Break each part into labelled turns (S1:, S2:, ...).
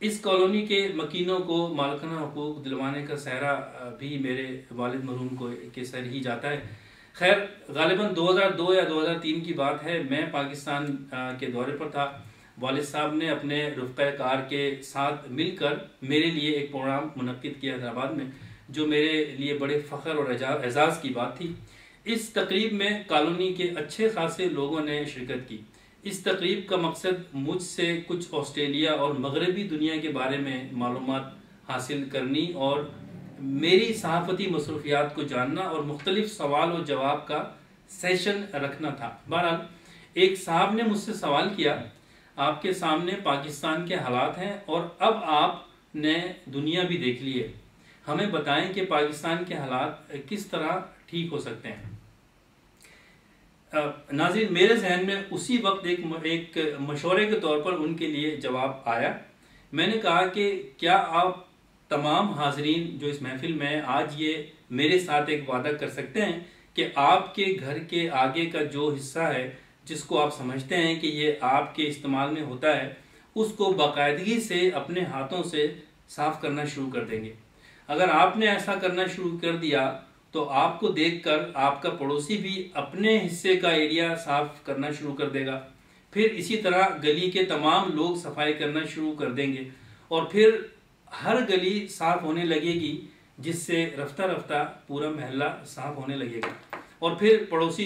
S1: اس colony کے مکینوں کو مالکانہ حقوق دلوانے کا سہرا بھی میرے والد مرحوم کو کے سر ہی جاتا ہے۔ خیر، غالباً 2002 یا 2003 کی بات ہے، میں پاکستان کے دورے پر تھا۔ والد صاحب نے اپنے رفقہ کار کے ساتھ مل کر میرے لیے ایک پروگرام منعقد کیا حیدرآباد میں، جو میرے لیے بڑے فخر اور اعزاز کی بات تھی۔ اس تقریب میں کالونی کے اچھے خاصے لوگوں نے شرکت کی۔ اس تقریب کا مقصد مجھ سے کچھ آسٹریلیا اور مغربی دنیا کے بارے میں معلومات حاصل کرنی اور میری صحافتی مصروفیات کو جاننا اور مختلف سوال و جواب کا سیشن رکھنا تھا۔ بہرحال ایک صاحب نے مجھ سے سوال کیا، آپ کے سامنے پاکستان کے حالات ہیں اور اب آپ نے دنیا بھی دیکھ لی ہے، ہمیں بتائیں کہ پاکستان کے حالات کس طرح ٹھیک ہو سکتے ہیں۔ ناظرین، میرے ذہن میں اسی وقت ایک مشورے کے طور پر ان کے لیے جواب آیا۔ میں نے کہا کہ کیا آپ تمام حاضرین جو اس محفل میں آج یہ میرے ساتھ ایک وعدہ کر سکتے ہیں کہ آپ کے گھر کے آگے کا جو حصہ ہے جس کو آپ سمجھتے ہیں کہ یہ آپ کے استعمال میں ہوتا ہے، اس کو باقاعدگی سے اپنے ہاتھوں سے صاف کرنا شروع کر دیں گے۔ اگر آپ نے ایسا کرنا شروع کر دیا تو آپ کو دیکھ کر آپ کا پڑوسی بھی اپنے حصے کا ایریا صاف کرنا شروع کر دے گا، پھر اسی طرح گلی کے تمام لوگ صفائی کرنا شروع کر دیں گے اور پھر ہر گلی صاف ہونے لگے گی، جس سے رفتہ رفتہ پورا محلہ صاف ہونے لگے گا، اور پھر پڑوس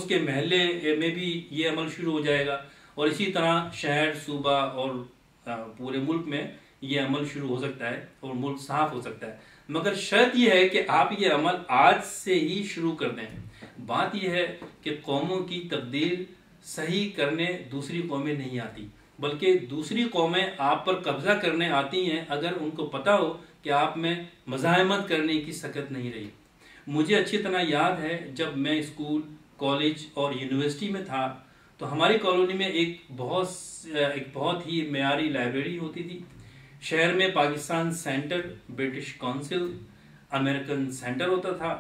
S1: کے محلے میں بھی یہ عمل شروع ہو جائے گا، اور اسی طرح شہر، صوبہ اور پورے ملک میں یہ عمل شروع ہو سکتا ہے اور ملک صاف ہو سکتا ہے۔ مگر شرط یہ ہے کہ آپ یہ عمل آج سے ہی شروع کر دیں۔ بات یہ ہے کہ قوموں کی تبدیل صحیح کرنے دوسری قومیں نہیں آتی، بلکہ دوسری قومیں آپ پر قبضہ کرنے آتی ہیں اگر ان کو پتا ہو کہ آپ میں مزاحمت کرنے کی سکت نہیں رہی۔ مجھے اچھی طرح یاد ہے جب میں اسکول، کالج اور یونیورسٹی میں تھا تو ہماری کالونی میں ایک بہت ہی معیاری لائبریری ہوتی تھی۔ شہر میں Pakistan centre, British council, American centre ہوتا تھا۔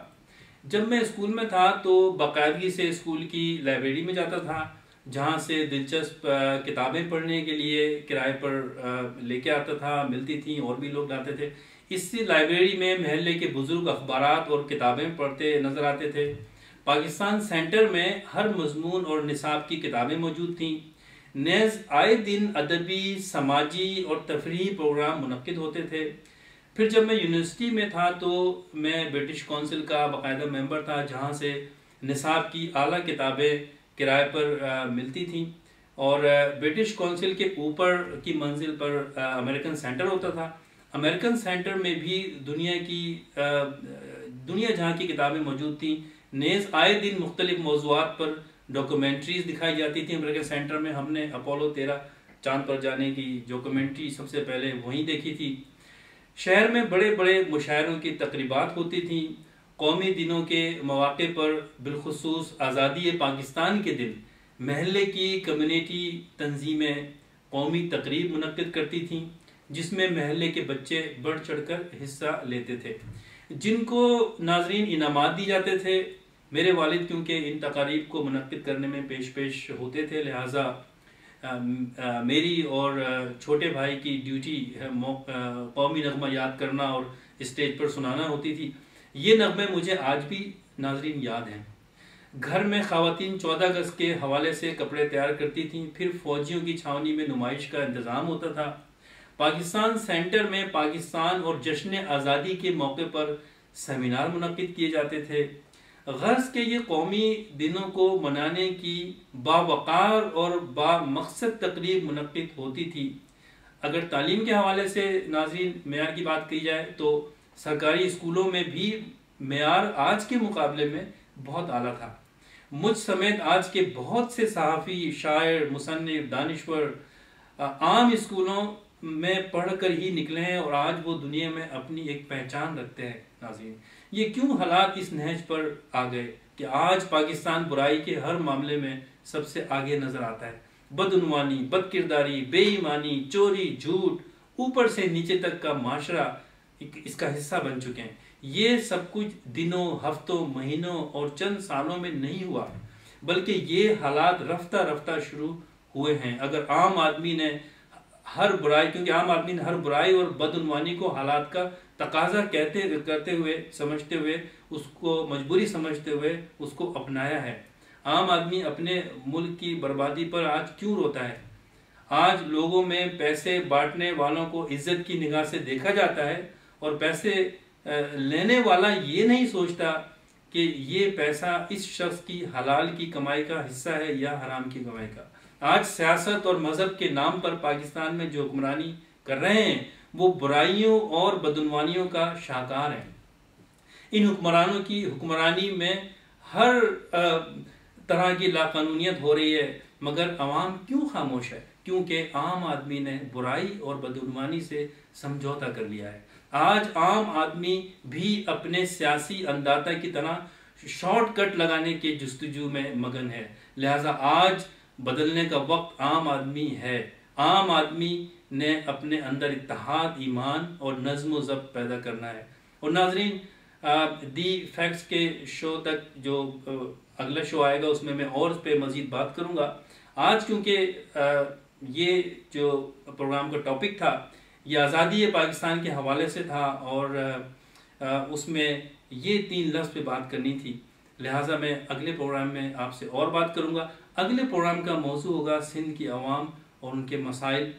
S1: جب میں اسکول میں تھا تو باقاعدگی سے اسکول کی لائبریری میں جاتا تھا، جہاں سے دلچسپ کتابیں پڑھنے کے لیے کرائے پر لے کے آتا تھا، ملتی تھیں، اور بھی لوگ لاتے تھے۔ اس لائبریری میں محلے کے بزرگ اخبارات اور کتابیں پڑھتے نظر آتے تھے۔ پاکستان سینٹر میں ہر مضمون اور نصاب کی کتابیں موجود تھیں۔ نیز آئے دن ادبی، سماجی اور تفریحی پروگرام منعقد ہوتے تھے۔ پھر جب میں یونیورسٹی میں تھا تو میں برٹش کونسل کا باقاعدہ ممبر تھا، جہاں سے نصاب کی اعلیٰ کتابیں کرائے پر ملتی تھیں، اور برٹش کونسل کے اوپر کی منزل پر امریکن سینٹر ہوتا تھا۔ امریکن سینٹر میں بھی دنیا جہاں کی کتابیں موجود تھیں۔ نیز آئے دن مختلف موضوعات پر ڈاکومنٹریز دکھائی جاتی تھیں۔ امریکن سینٹر میں ہم نے اپولو 13 چاند پر جانے کی ڈاکومنٹری سب سے پہلے وہیں دیکھی تھی۔ شہر میں بڑے بڑے مشاعروں کی تقریبات ہوتی تھیں۔ قومی دنوں کے مواقع پر، بالخصوص آزادی پاکستان کے دن، محلے کی کمیونٹی تنظیمیں قومی تقریب منعقد کرتی تھیں، جس میں محلے کے بچے بڑھ چڑھ کر حصہ لیتے تھے، جن کو ناظرین انعامات دی جاتے تھے۔ میرے والد کیونکہ ان تقاریب کو منعقد کرنے میں پیش ہوتے تھے، لہٰذا میری اور چھوٹے بھائی کی ڈیوٹی قومی نغمہ یاد کرنا اور اسٹیج پر سنانا ہوتی تھی۔ یہ نغمے مجھے آج بھی ناظرین یاد ہیں۔ گھر میں خواتین 14 اگست کے حوالے سے کپڑے تیار کرتی تھیں، پھر فوجیوں کی چھاونی میں نمائش کا انتظام ہوتا تھا۔ پاکستان سینٹر میں پاکستان اور جشن آزادی کے موقع پر سیمینار منعقد کیے جاتے تھے۔ غرض کہ یہ قومی دنوں کو منانے کی باوقار اور با مقصد تقریب منعقد ہوتی تھی۔ اگر تعلیم کے حوالے سے ناظرین معیار کی بات کی جائے تو سرکاری اسکولوں میں بھی معیار آج کے مقابلے میں بہت اعلیٰ تھا۔ مجھ سمیت آج کے بہت سے صحافی، شاعر، مصنف، دانشور عام اسکولوں میں پڑھ کر ہی نکلے ہیں اور آج وہ دنیا میں اپنی ایک پہچان رکھتے ہیں۔ ناظرین، یہ کیوں حالات اس نہج پر آ گئے کہ آج پاکستان برائی کے ہر معاملے میں سب سے آگے نظر آتا ہے؟ بدعنوانی، بد کرداری، بے ایمانی، چوری، جھوٹ، اوپر سے نیچے تک کا معاشرہ اس کا حصہ بن چکے ہیں۔ یہ سب کچھ دنوں، ہفتوں، مہینوں اور چند سالوں میں نہیں ہوا، بلکہ یہ حالات رفتہ رفتہ شروع ہوئے ہیں۔ اگر عام آدمی نے ہر برائی، کیونکہ عام آدمی نے ہر برائی اور بدعنوانی کو حالات کا تقاضا کرتے ہوئے سمجھتے ہوئے اس کو مجبوری سمجھتے ہوئے اس کو اپنایا ہے۔ عام آدمی اپنے ملک کی بربادی پر آج کیوں روتا ہے؟ آج لوگوں میں پیسے بانٹنے والوں کو عزت کی نگاہ سے دیکھا جاتا ہے، اور پیسے لینے والا یہ نہیں سوچتا کہ یہ پیسہ اس شخص کی حلال کی کمائی کا حصہ ہے یا حرام کی کمائی کا۔ آج سیاست اور مذہب کے نام پر پاکستان میں جو حکمرانی کر رہے ہیں وہ برائیوں اور بدعنوانیوں کا شاہکار ہیں۔ ان حکمرانوں کی حکمرانی میں ہر طرح کی لاقانونیت ہو رہی ہے، مگر عوام کیوں خاموش ہے؟ کیونکہ عام آدمی نے برائی اور بدعنوانی سے سمجھوتا کر لیا ہے۔ آج عام آدمی بھی اپنے سیاسی انداتا کی طرح شارٹ کٹ لگانے کے جستجو میں مگن ہے، لہٰذا آج بدلنے کا وقت عام آدمی ہے۔ عام آدمی نے اپنے اندر اتحاد، ایمان اور نظم و ضبط پیدا کرنا ہے۔ اور ناظرین، دی فیکٹس کے شو تک جو اگلا شو آئے گا اس میں اور اس پہ مزید بات کروں گا۔ آج کیونکہ یہ جو پروگرام کا ٹاپک تھا یہ آزادی پاکستان کے حوالے سے تھا، اور اس میں یہ 3 لفظ پہ بات کرنی تھی، لہٰذا میں اگلے پروگرام میں آپ سے اور بات کروں گا۔ اگلے پروگرام کا موضوع ہوگا سندھ کی عوام اور ان کے مسائل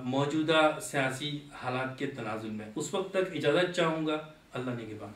S1: موجودہ سیاسی حالات کے تناظر میں۔ اس وقت تک اجازت چاہوں گا۔ اللہ نگہبان۔